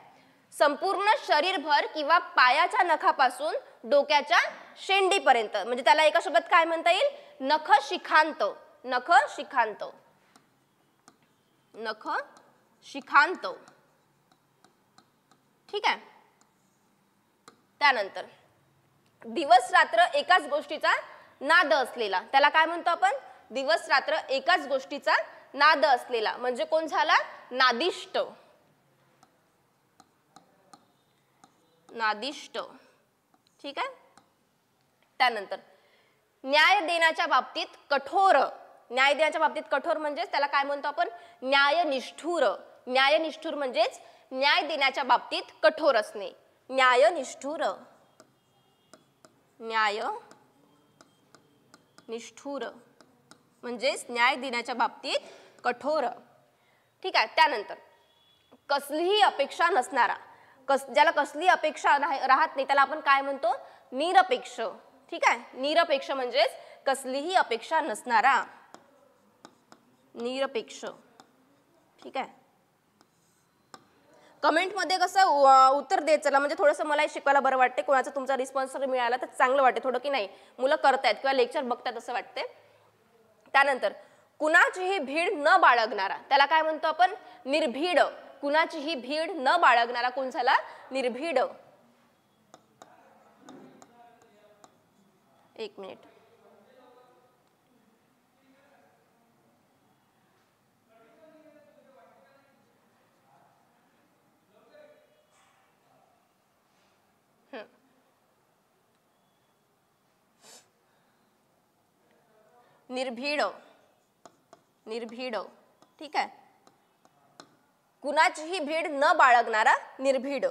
संपूर्ण शरीरभर किंवा पायाच्या नखापासून डोक्याच्या शेंडीपर्यंत म्हणजे त्याला एका शब्दात काय म्हणता येईल, नख शिखांत, नख शिखांत, नख शिखांत, ठीक आहे. त्यानंतर दिवस रात्र एकाच गोष्टीचा नाद असलेला त्याला काय म्हणतो आपण, दिवस रात्र एकाच गोष्टीचा नाद असलेला म्हणजे कोण झाला, नादिष्ट, नादिष्ट, ठीक आहे. त्यानंतर न्याय देण्याच्या बाबतीत कठोर, न्याय देण्याच्या बाबतीत कठोर म्हणजेच त्याला काय म्हणतो आपण, न्यायनिष्ठुर, न्यायनिष्ठुर म्हणजेच न्याय देण्याच्या बाबतीत कठोर असणे, न्यायनिष्ठुर, न्यायनिष्ठुर म्हणजेच न्याय देण्याच्या बाबतीत कठोर, ठीक आहे. त्यानंतर कसलीही अपेक्षा नसणारा, ज्याला कसली अपेक्षा राहत नाही त्याला आपण काय म्हणतो, निरपेक्ष, ठीक आहे. निरपेक्ष म्हणजेच कसलीही अपेक्षा नसणारा, निरपेक्ष, ठीक आहे. कमेंटमध्ये कसं उत्तर द्यायचं चला म्हणजे थोडंसं मलाही शिकवायला बरं वाटते, कोणाचा तुमचा रिस्पॉन्स मिळाला तर चांगलं वाटते थोडं, की नाही मुलं करतायत किंवा लेक्चर बघतात असं वाटते. त्यानंतर कुणाचीही भीड न बाळगणारा त्याला काय म्हणतो आपण, निर्भीड, कुणाचीही भीड न बाळगणारा कोण झाला, निर्भीड. एक मिनिट, निर्भीड, निर्भीड, ठीक आहे. कुणाचीही भीड न बाळगणारा निर्भीड,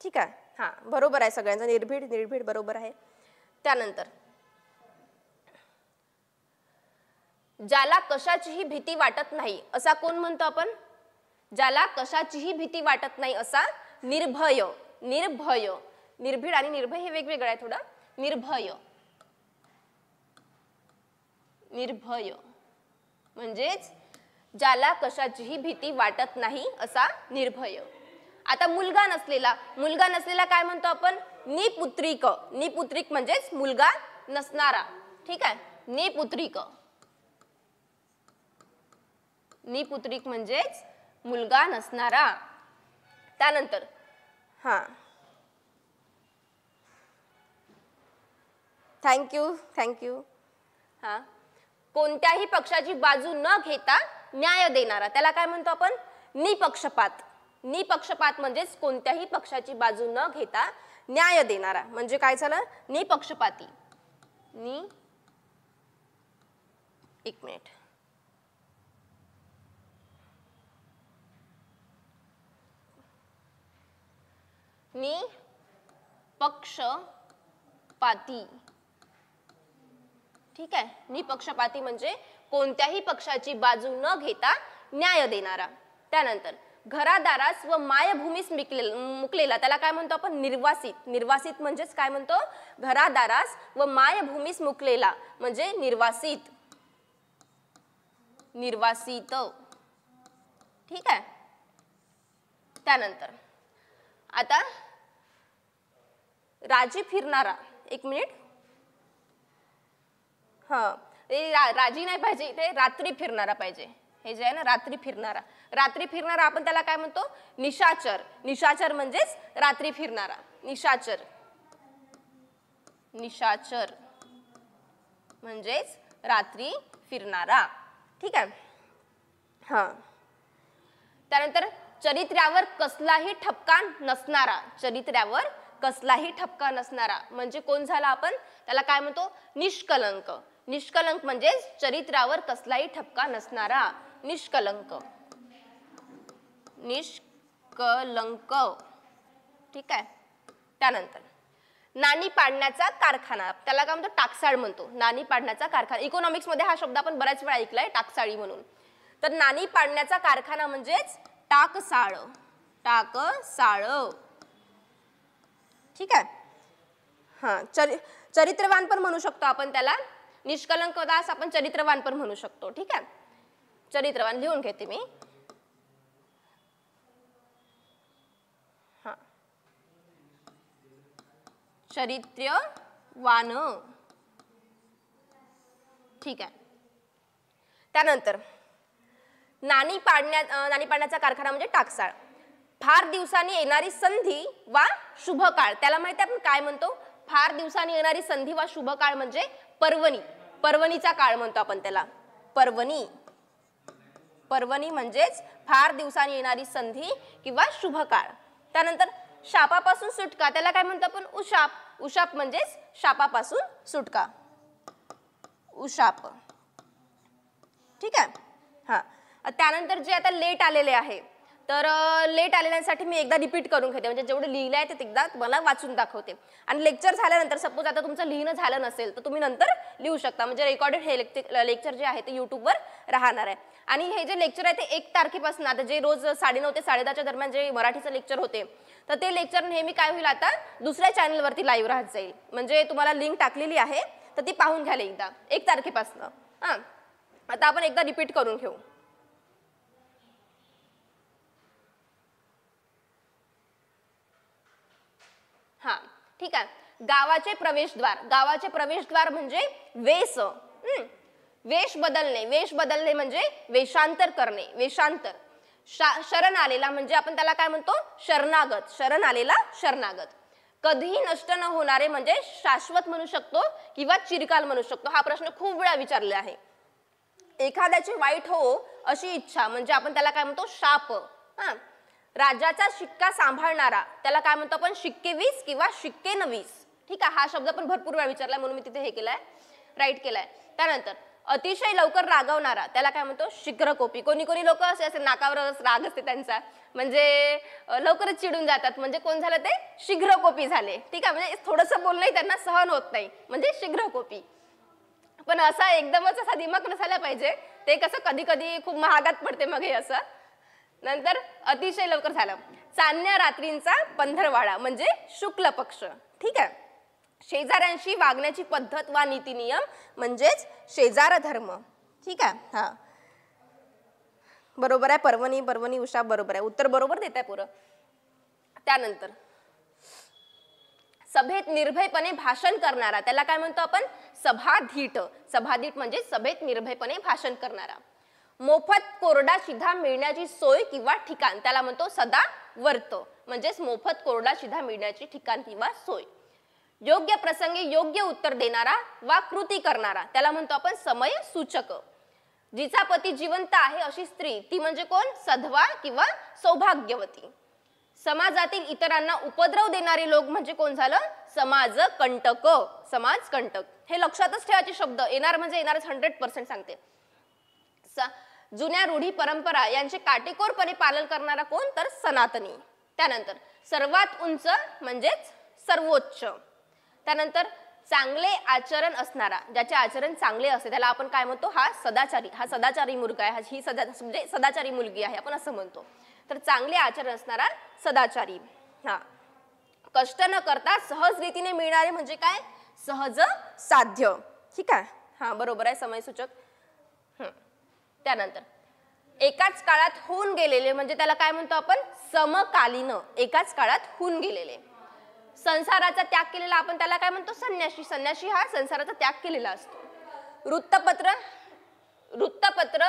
ठीक आहे. हा बरोबर आहे सगळ्यांचा, निर्भीड, निर्भीड बरोबर आहे. त्यानंतर ज्याला कशाचीही भीती वाटत नाही असा कोण म्हणतो आपण, ज्याला कशाचीही भीती वाटत नाही असा निर्भय, निर्भय, निर्भीड आणि निर्भय हे वेगवेगळं आहे थोडं, निर्भय, निर्भय म्हणजेच ज्याला कशाचीही भीती वाटत नाही असा निर्भय. आता मुलगा नसलेला, मुलगा नसलेला काय म्हणतो आपण, निपुत्रिक, निपुत्रिक म्हणजेच मुलगा नसणारा, ठीक आहे. निपुत्रिक, निपुत्रिक म्हणजेच मुलगा नसणारा. त्यानंतर हा थँक्यू, थँक्यू. हा कोणत्याही पक्षाची बाजू न घेता न्याय देणारा त्याला काय म्हणतो आपण, निपक्षपात, निपक्षपात म्हणजेच कोणत्याही पक्षाची बाजू न घेता न्याय देणारा म्हणजे काय झालं, निपक्षपाती, एक मिनिट, निपक्षपाती, ठीक आहे. निपक्षपाती म्हणजे कोणत्याही पक्षाची बाजू न घेता न्याय देणारा. त्यानंतर घरादारास व मायभूमीस मुकलेला त्याला काय म्हणतो आपण, निर्वासित, निर्वासित म्हणजेच काय म्हणतो, घरादारास व मायभूमीस मुकलेला म्हणजे निर्वासित, निर्वासित, ठीक आहे. त्यानंतर आता राजी फिरणारा, एक मिनिट, हा राजी नाही पाहिजे इथे, रात्री फिरणारा पाहिजे, हे जे आहे ना रात्री फिरणारा, रात्री फिरणारा आपण त्याला काय म्हणतो, निशाचर, निशाचर म्हणजेच रात्री फिरणारा, निशाचर, निशाचर म्हणजेच रात्री फिरणारा, ठीक आहे. हा त्यानंतर चरित्र्यावर कसलाही ठपका नसणारा, चरित्र्यावर कसलाही ठपका नसणारा म्हणजे कोण झाला आपण, त्याला काय म्हणतो, निष्कलंक, निष्कलंक म्हणजे चरित्रावर कसलाही ठपका नसणारा, निष्कलंक, निष्कलंक, ठीक आहे. त्यानंतर नाणी पाडण्याचा कारखाना, त्याला काय म्हणतो, टाकसाळ म्हणतो. नाणी पाडण्याचा कारखाना, इकॉनॉमिक्स मध्ये हा शब्द आपण बऱ्याच वेळा ऐकलाय, टाकसाळी म्हणून. तर नाणी पाडण्याचा कारखाना म्हणजेच टाकसाळ, टाकसाळ, ठीक आहे. हा, चरित्रवान पण म्हणू शकतो आपण त्याला. निष्कलंक दास आपण चरित्रवान पण म्हणू शकतो, ठीक आहे. चरित्रवान लिहून घेते मी. हा, चरित्रवान, ठीक आहे. त्यानंतर नाणी पाडण्याचा कारखाना म्हणजे टाकसाळ. फार दिवसांनी येणारी संधी वा शुभ काळ, त्याला माहिती आपण काय म्हणतो, फार दिवसांनी येणारी संधी वा शुभ काळ म्हणजे पर्वणी, पर्वणीचा काळ म्हणतो आपण त्याला, पर्वणी. पर्वणी म्हणजेच फार दिवसांनी येणारी संधी किंवा शुभ काळ. त्यानंतर शापापासून सुटका, त्याला काय म्हणतो आपण, उशाप. उशाप म्हणजेच शापापासून सुटका, उशाप, ठीक आहे. हा, त्यानंतर जे आता लेट आलेले आहे, तर लेट आलेल्यांसाठी मी एकदा रिपीट करून घेते, म्हणजे जेवढं लिहिलं आहे ते एकदा मला वाचून दाखवते. आणि लेक्चर झाल्यानंतर सपोज आता तुमचं लिहिणं झालं नसेल तर तुम्ही नंतर लिहू शकता, म्हणजे रेकॉर्डेड हे लेक्चर जे आहे ते यूट्यूबवर राहणार आहे. आणि हे जे लेक्चर आहे ते 1 तारखेपासून, आता जे रोज 9:30 ते 10:30च्या दरम्यान जे मराठीचं लेक्चर होते, तर ते लेक्चर नेहमी काय होईल, आता दुसऱ्या चॅनलवरती लाईव्ह राहत जाईल. म्हणजे तुम्हाला लिंक टाकलेली आहे, तर ती पाहून घ्याल एकदा 1 तारखेपासून. हां, आता आपण एकदा रिपीट करून घेऊ. हा, ठीक आहे. गावाचे प्रवेशद्वार, गावाचे प्रवेशद्वार म्हणजे वेश. वेश बदलणे, वेश बदलणे म्हणजे वेशांतर करणे, वेशांतर. शरण आलेला म्हणजे आपण त्याला काय म्हणतो, शरणागत, शरण आलेला शरणागत. कधीही नष्ट न होणारे म्हणजे शाश्वत म्हणू शकतो किंवा चिरकाल म्हणू शकतो. हा प्रश्न खूप वेळा विचारला आहे. एखाद्याचे वाईट हो अशी इच्छा म्हणजे आपण त्याला काय म्हणतो, शाप. हा, राजाचा शिक्का सांभाळणारा त्याला काय म्हणतो आपण, शिक्केवीस किंवा शिक्केनवीस, ठीक आहे. हा शब्द पण भरपूर वेळा विचारलाय म्हणून मी तिथे हे केलाय, राईट केलाय. त्यानंतर अतिशय लवकर रागवणारा त्याला काय म्हणतो, शीघ्रकोपी. कोणी कोणी लोक असे नाकावर राग असते त्यांचा, म्हणजे लवकरच चिडून जातात, म्हणजे कोण झालं ते, शीघ्रकोपी झाले, ठीक आहे. म्हणजे थोडंसं बोलणंही त्यांना सहन होत नाही, म्हणजे शीघ्रकोपी. पण असा एकदमच असा दिमाग नसायला पाहिजे, ते कसं कधी कधी खूप महागात पडते मग हे असं. नंतर अतिशय लवकर झालं. चांदण्या रात्रींचा पंधरवाडा म्हणजे शुक्ल पक्ष, ठीक आहे. शेजाऱ्यांशी वागण्याची पद्धत वा नीती नियम म्हणजेच शेजार धर्म, ठीक आहे. हा, बरोबर आहे. पर्वणी, पर्वणी, उषा, बरोबर आहे. उत्तर बरोबर देत आहे पुरं. त्यानंतर सभेत निर्भयपणे भाषण करणारा त्याला काय म्हणतो आपण, सभाधीट. सभाधीट म्हणजे सभेत निर्भयपणे भाषण करणारा. मोफत कोरडा शिधा मिळण्याची सोय किंवा ठिकाण त्याला म्हणतो सदावर्त, म्हणजेच मोफत कोरडा शिधा मिळण्याची ठिकाण किंवा सोय. योग्य प्रसंगी योग्य उत्तर देणारा वा कृती करणारा त्याला म्हणतो आपण समय सूचक. जिचा पती जिवंत आहे अशी स्त्री ती म्हणजे कोण, सधवा किंवा सौभाग्यवती. समाजातील इतरांना उपद्रव देणारे लोक म्हणजे कोण झालं, समाज कंटक, समाज कंटक. हे लक्षातच ठेवायचे शब्द, येणार म्हणजे येणारच, 100% सांगते. जुन्या रूढी परंपरा यांचे काटेकोरपणे पालन करणारा कोण, तर सनातनी. त्यानंतर सर्वात उंच म्हणजेच सर्वोच्च. त्यानंतर चांगले आचरण असणारा, ज्याचे आचरण चांगले असते त्याला आपण काय म्हणतो, हा सदाचारी. हा सदाचारी मुलगा आहे, ही म्हणजे सदाचारी मुलगी आहे आपण असं म्हणतो. तर चांगले आचरण असणारा सदाचारी. हा, कष्ट न करता सहज रीतीने मिळणारे म्हणजे काय, सहज साध्य, ठीक आहे. हा, बरोबर आहे, समयसूचक. त्यानंतर एकाच काळात होऊन गेलेले म्हणजे त्याला काय म्हणतो आपण, समकालीन. एकाच काळात होऊन गेलेले. संसाराचा त्याग केलेला आपण त्याला काय म्हणतो, संन्यासी. संन्यासी हा संसाराचा त्याग केलेला असतो. वृत्तपत्र, वृत्तपत्र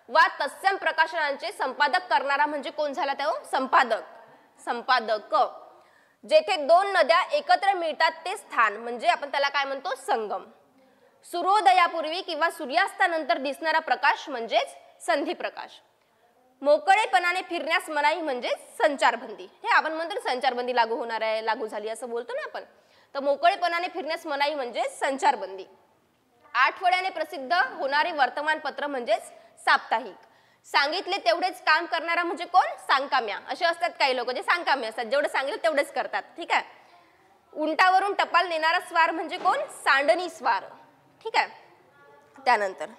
वा तत्सम प्रकाशनांचे संपादक करणारा म्हणजे कोण झाला, तो संपादक. संपादक. जेथे 2 नद्या एकत्र मिळतात ते स्थान म्हणजे आपण त्याला काय म्हणतो, संगम. सूर्योदयापूर्वी किंवा सूर्यास्तानंतर दिसणारा प्रकाश म्हणजेच संधी प्रकाश. मोकळेपणाने फिरण्यास मनाई म्हणजे संचारबंदी. हे आपण म्हणतो ना, संचारबंदी लागू होणार आहे, लागू झाली असं बोलतो ना आपण. तर मोकळेपणाने फिरण्यास मनाई म्हणजे संचारबंदी. आठवड्याने प्रसिद्ध होणारे वर्तमानपत्र म्हणजेच साप्ताहिक. सांगितले तेवढेच काम करणारा म्हणजे कोण? सांकाम्या. असे असतात काही लोक जे सांकाम्य असतात, जेवढं सांगितलं तेवढेच करतात. ठीक आहे. उंटावरून टपाल नेणारा स्वार म्हणजे कोण? सांडणी स्वार. ठीक आहे. त्यानंतर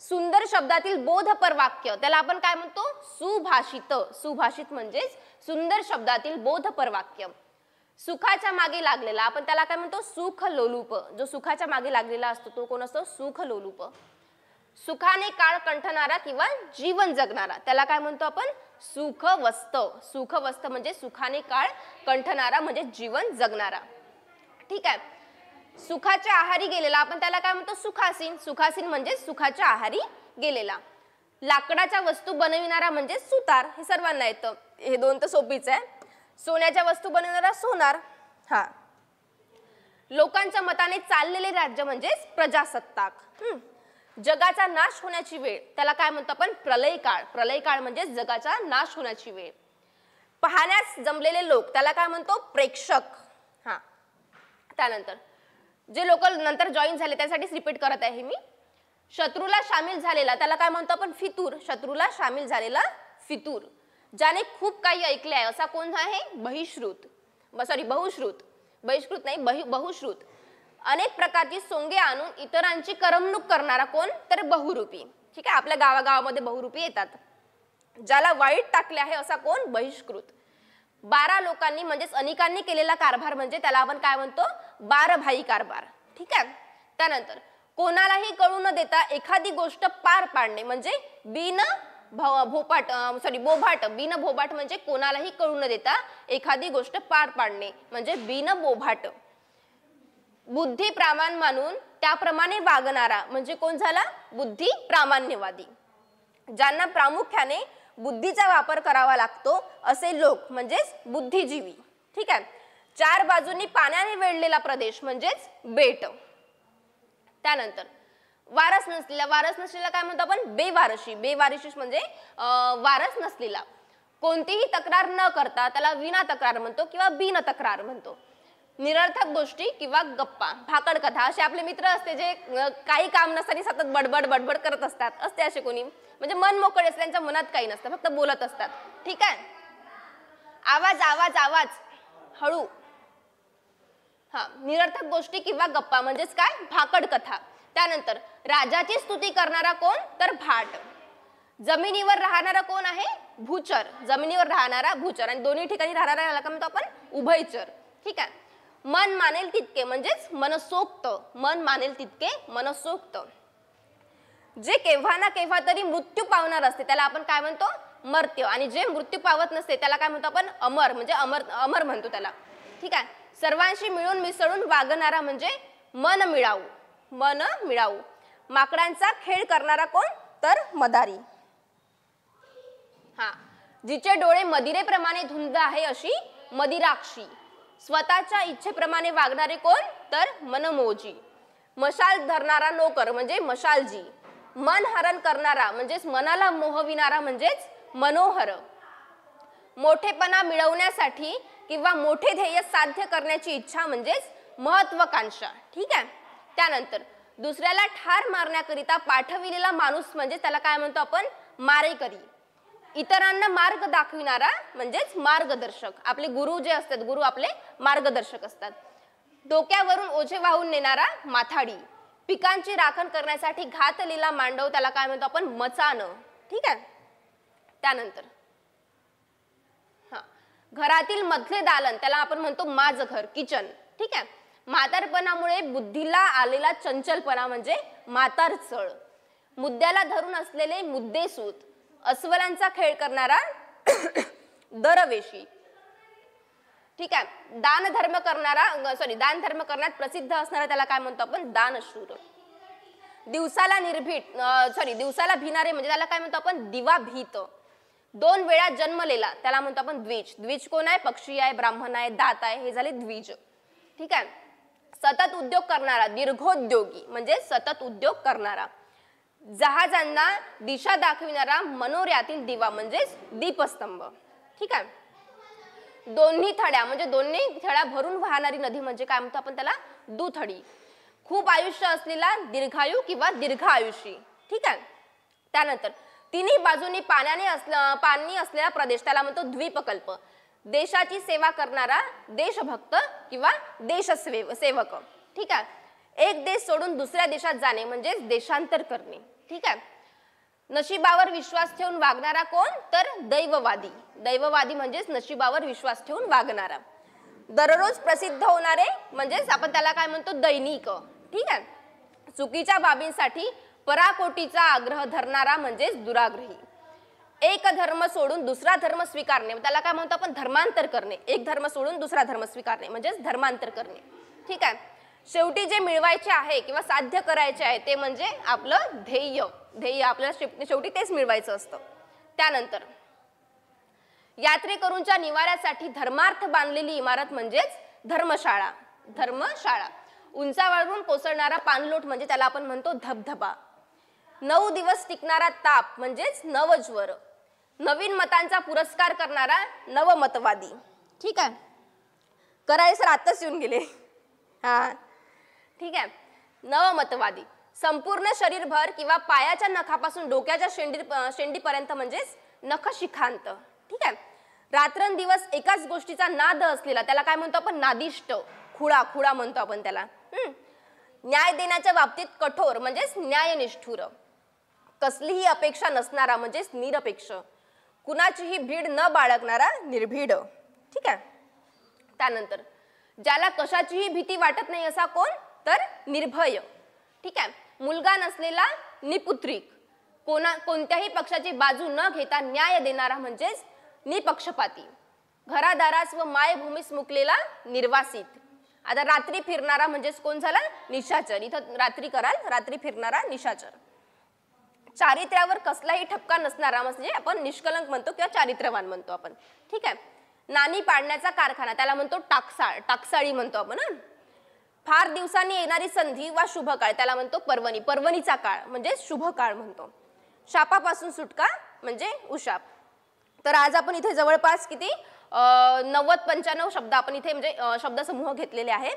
सुंदर शब्दातील बोधपर वाक्य त्याला आपण काय म्हणतो? सुभाषित. सुभाषित म्हणजेच सुंदर शब्दातील बोधपर वाक्य. सुखाच्या मागे लागलेला आपण त्याला काय म्हणतो? सुख लोलूप. जो सुखाच्या मागे लागलेला असतो तो कोण असतो? सुख लोलूप. सुखाने काळ कंठणारा किंवा जीवन जगणारा त्याला काय म्हणतो आपण? सुखवस्त. सुखवस्त म्हणजे सुखाने काळ कंठणारा म्हणजे जीवन जगणारा. ठीक आहे. सुखाच्या आहारी गेलेला आपण त्याला काय म्हणतो? सुखासीन. सुखासीन म्हणजे सुखाच्या आहारी गेलेला. लाकडाच्या वस्तू बनविणारा म्हणजे सुतार. हे सर्वांना येतं. हे दोन तर सोपीच आहे. सोन्याच्या वस्तू बनवणारा सोनार. हा. लोकांच्या मताने चाललेले राज्य म्हणजेच प्रजासत्ताक. जगाचा नाश होण्याची वेळ त्याला काय म्हणतो आपण? प्रलय काळ. प्रलय काळ म्हणजे जगाचा नाश होण्याची वेळ. पाहण्यास जमलेले लोक त्याला काय म्हणतो? प्रेक्षक. हा. त्यानंतर जे लोक नंतर जॉईन झाले त्यासाठीच रिपीट करत आहे मी. शत्रूला सामील झालेला त्याला काय म्हणतो आपण? फितूर. शत्रूला सामील झालेला फितूर. ज्याने खूप काही ऐकले आहे असा कोण आहे? बहिश्रुत. बहुश्रुत. बहिष्कृत नाही, बहुश्रुत. अनेक प्रकारची सोंगे आणून इतरांची करमणूक करणारा कोण? तर बहुरूपी. ठीक आहे. आपल्या गावागावामध्ये बहुरूपी येतात. ज्याला वाईट टाकले आहे असा कोण? बहिष्कृत. 12 लोकांनी म्हणजेच अनेकांनी केलेला कारभार म्हणजे त्याला आपण काय म्हणतो? 12भाई कारभार. ठीक आहे. त्यानंतर कोणालाही कळू न देता एखादी गोष्ट पार पाडणे म्हणजे बोभाट म्हणजे कोणालाही कळू न देता एखादी गोष्ट पार पाडणे म्हणजे बोभाट. बुद्धी प्रामाण्य मानून त्याप्रमाणे वागणारा म्हणजे कोण झाला? बुद्धी प्रामाण्यवादी. ज्यांना प्रामुख्याने बुद्धीचा वापर करावा लागतो असे लोक म्हणजेच बुद्धिजीवी. ठीक आहे. 4 बाजूंनी पाण्याने वेढलेला प्रदेश म्हणजेच बेट. त्यानंतर वारस नसलेला काय म्हणतो आपण? बेवारशी. बेवारशी म्हणजे वारस नसलेला. कोणतीही तक्रार न करता त्याला विना तक्रार म्हणतो किंवा बिन तक्रार म्हणतो. निरर्थक गोष्टी किंवा गप्पा, भाकड कथा असे आपले मित्र असते जे काही काम नसताना सतत बडबड करत असतात. असते असे कोणी म्हणजे मन मोकळे असते, त्यांच्या मनात काही नसतं, फक्त बोलत असतात. ठीक आहे. आवाज आवाज आवाज हळू. हा. निरर्थक गोष्टी किंवा गप्पा म्हणजेच काय? भाकड कथा. त्यानंतर राजाची स्तुती करणारा कोण? तर भाट. जमिनीवर राहणारा कोण आहे? भूचर. जमिनीवर राहणारा भूचर. आणि दोन्ही ठिकाणी राहणारा याला काय म्हणतो आपण? उभयचर. ठीक आहे. मन मानेल तितके म्हणजेच मनसोक्त. मन मानेल तितके मनसोक्त. जे केव्हा ना केव्हा तरी मृत्यू पावणार असते त्याला आपण काय म्हणतो? मर्त्य. आणि जे मृत्यू पावत नसते त्याला काय म्हणतो आपण? अमर म्हणजे अमर म्हणतो त्याला. ठीक आहे. सर्वांशी मिळून मिसळून वागणारा म्हणजे मन मिळाऊ. मन मिळाऊ. माकडांचा खेळ करणारा कोण? तर मदारी. हा. जिचे डोळे मदिरेप्रमाणे धुंद आहे अशी मदिराक्षी. स्वतःच्या इच्छेप्रमाणे वागणारे कोण? तर मनमोजी. मशाल धरणारा नोकर म्हणजे मशालजी. मन हरण करणारा म्हणजेच मनाला मोहविणारा म्हणजेच मनोहर. मोठेपणा मिळवण्यासाठी किंवा मोठे ध्येय साध्य करण्याची इच्छा म्हणजेच महत्वाकांक्षा. ठीक आहे. त्यानंतर दुसऱ्याला ठार मारण्याकरिता पाठविलेला माणूस म्हणजे त्याला काय म्हणतो आपण? मारेकरी. इतरांना मार्ग दाखविणारा म्हणजेच मार्गदर्शक. आपले गुरु जे असतात, गुरु आपले मार्गदर्शक असतात. डोक्यावरून ओझे वाहून नेणारा माथाडी. पिकांची राखण करण्यासाठी घातलेला मांडव त्याला काय म्हणतो आपण? मचान. ठीक आहे. त्यानंतर घरातील मधले दालन त्याला आपण म्हणतो माझ घर, किचन. ठीक आहे. म्हातारपणामुळे बुद्धीला आलेला चंचलपणा म्हणजे म्हातारचळ. मुद्द्याला धरून असलेले मुद्देसूत. अस्वलांचा खेळ करणारा दरवेशी. ठीक आहे. दान धर्म करण्यात प्रसिद्ध असणारा त्याला काय म्हणतो आपण? दानशूर. दिवसाला भिनारे म्हणजे त्याला काय म्हणतो आपण? दिवाभीत. 2 वेळा जन्मलेला त्याला म्हणतो आपण द्विज. द्विज कोण आहे? पक्षी आहे, ब्राह्मण आहे, दात आहे, हे झाले द्विज. ठीक आहे. सतत उद्योग करणारा दीर्घोद्योगी म्हणजे सतत उद्योग करणारा. जहाजांना दिशा दाखविणारा मनोऱ्यातील दिवा म्हणजेच दीपस्तंभ. ठीक आहे. दोन्ही थड्या म्हणजे दोन्ही थड्या भरून वाहणारी नदी म्हणजे काय म्हणतो आपण त्याला? दुथडी. खूप आयुष्य असलेला दीर्घायू किंवा दीर्घ आयुषी. ठीक आहे. त्यानंतर तिन्ही बाजूनी पाणी असलेला प्रदेश त्याला म्हणतो द्वीपकल्प. देशाची सेवा करणारा देशभक्त किंवा देशसेवक. ठीक आहे. एक देश सोडून दुसऱ्या देशात जाणे म्हणजे देशांतर करणे. ठीक आहे. नशिबावर विश्वास ठेवून वागणारा कोण तर दैववादी. दैववादी म्हणजेच नशिबावर विश्वास ठेवून वागणारा. दररोज प्रसिद्ध होणारे म्हणजेच आपण त्याला काय म्हणतो दैनिक. ठीक आहे. चुकीच्या बाबींसाठी पराकोटीचा आग्रह धरणारा म्हणजेच दुराग्रही. एक धर्म सोडून दुसरा धर्म स्वीकारणे त्याला काय म्हणतो आपण धर्मांतर करणे. एक धर्म सोडून दुसरा धर्म स्वीकारणे म्हणजेच धर्मांतर करणे. ठीक आहे. शेवटी जे मिळवायचे आहे किंवा साध्य करायचे आहे ते म्हणजे आपलं ध्येय. ध्येय आपल्याला शेवटी तेच मिळवायचं असतं. त्यानंतर यात्रेकरूंच्या निवाऱ्यासाठी धर्मार्थ बांधलेली इमारत म्हणजेच धर्मशाळा. धर्मशाळा. उंचावरून कोसळणारा पाणलोट म्हणजे त्याला आपण म्हणतो धबधबा. 9 दिवस टिकणारा ताप म्हणजेच नवज्वर. नवीन मतांचा पुरस्कार करणारा नवमतवादी. ठीक आहे. कराळे सर आत्ताच येऊन गेले. हा ठीक आहे. नवमतवादी. संपूर्ण शरीरभर किंवा पायाच्या नखापासून डोक्याच्या शेंडीपर्यंत म्हणजेच नखशिखांत. ठीक आहे. रात्रंदिवस एकाच गोष्टीचा नाद असलेला त्याला काय म्हणतो आपण नादिष्ट. खुळा म्हणतो आपण त्याला. न्याय देण्याच्या बाबतीत कठोर म्हणजेच न्यायनिष्ठुर. कसलीही अपेक्षा नसणारा म्हणजेच निरपेक्ष. कुणाचीही भीड न बाळगणारा निर्भीड. ठीक आहे. त्यानंतर ज्याला कशाचीही भीती वाटत नाही असा कोण तर निर्भय. ठीक आहे. मुलगा नसलेला निपुत्रिक. कोणत्याही पक्षाची बाजू न घेता न्याय देणारा म्हणजेच निपक्षपाती. घरादारास व मायभूमीस मुकलेला निर्वासित. आता रात्री फिरणारा म्हणजेच कोण झाला निशाचर. इथं रात्री कराल रात्री फिरणारा निशाचर. चारित्र्यावर कसलाही ठपका नसणारा म्हणजे आपण निष्कलंक म्हणतो किंवा चारित्र्यवान म्हणतो आपण. ठीक आहे. नाणी पाडण्याचा कारखाना त्याला म्हणतो टाकसाळी म्हणतो आपण. फार दिवसांनी येणारी संधी वा शुभ काळ त्याला म्हणतो पर्वणी. पर्वणीचा काळ म्हणजे शुभ काळ म्हणतो. शापापासून सुटका म्हणजे उशाप. तर आज आपण इथे जवळपास किती 90-95 शब्द आपण इथे म्हणजे शब्दसमूह घेतलेले आहे.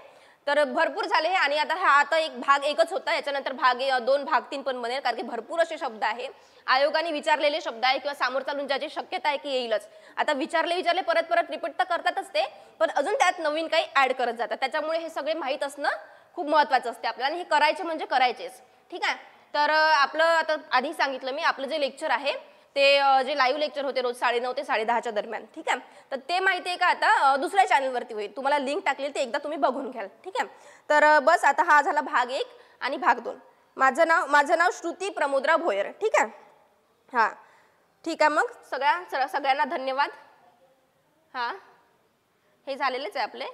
तर भरपूर झाले आणि आता एक भाग एकच होता. याच्यानंतर भाग 2 भाग 3 पण बनेल कारण की भरपूर असे शब्द आहे. आयोगाने विचारलेले शब्द आहे किंवा समोर चालून ज्याची शक्यता आहे की येईलच. आता विचारले परत रिपीट तर करतातच ते पण अजून त्यात नवीन काही ऍड करत जातात. त्याच्यामुळे हे सगळे माहीत असणं खूप महत्त्वाचं असते आपल्याला. हे करायचे म्हणजे करायचेच. ठीक आहे. तर आपलं आता आधी सांगितलं मी आपलं जे लेक्चर आहे ते जे लाईव्ह लेक्चर होते रोज 9:30 ते 10:30च्या दरम्यान. ठीक आहे. तर ते माहिती आहे का आता दुसऱ्या चॅनलवरती होईल. तुम्हाला लिंक टाकलेली ते एकदा तुम्ही बघून घ्याल. ठीक आहे. तर बस आता हा झाला भाग 1 आणि भाग 2. माझं नाव श्रुती प्रमोदराव भोयर. ठीक आहे. हां ठीक आहे. मग सगळ्यांना धन्यवाद. हां हे झालेलेच आहे आपले.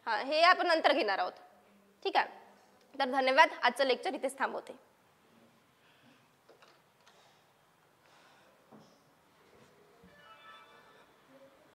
हां हे आपण नंतर घेणार आहोत. ठीक आहे. तर धन्यवाद. आजचं लेक्चर इथेच थांबवते.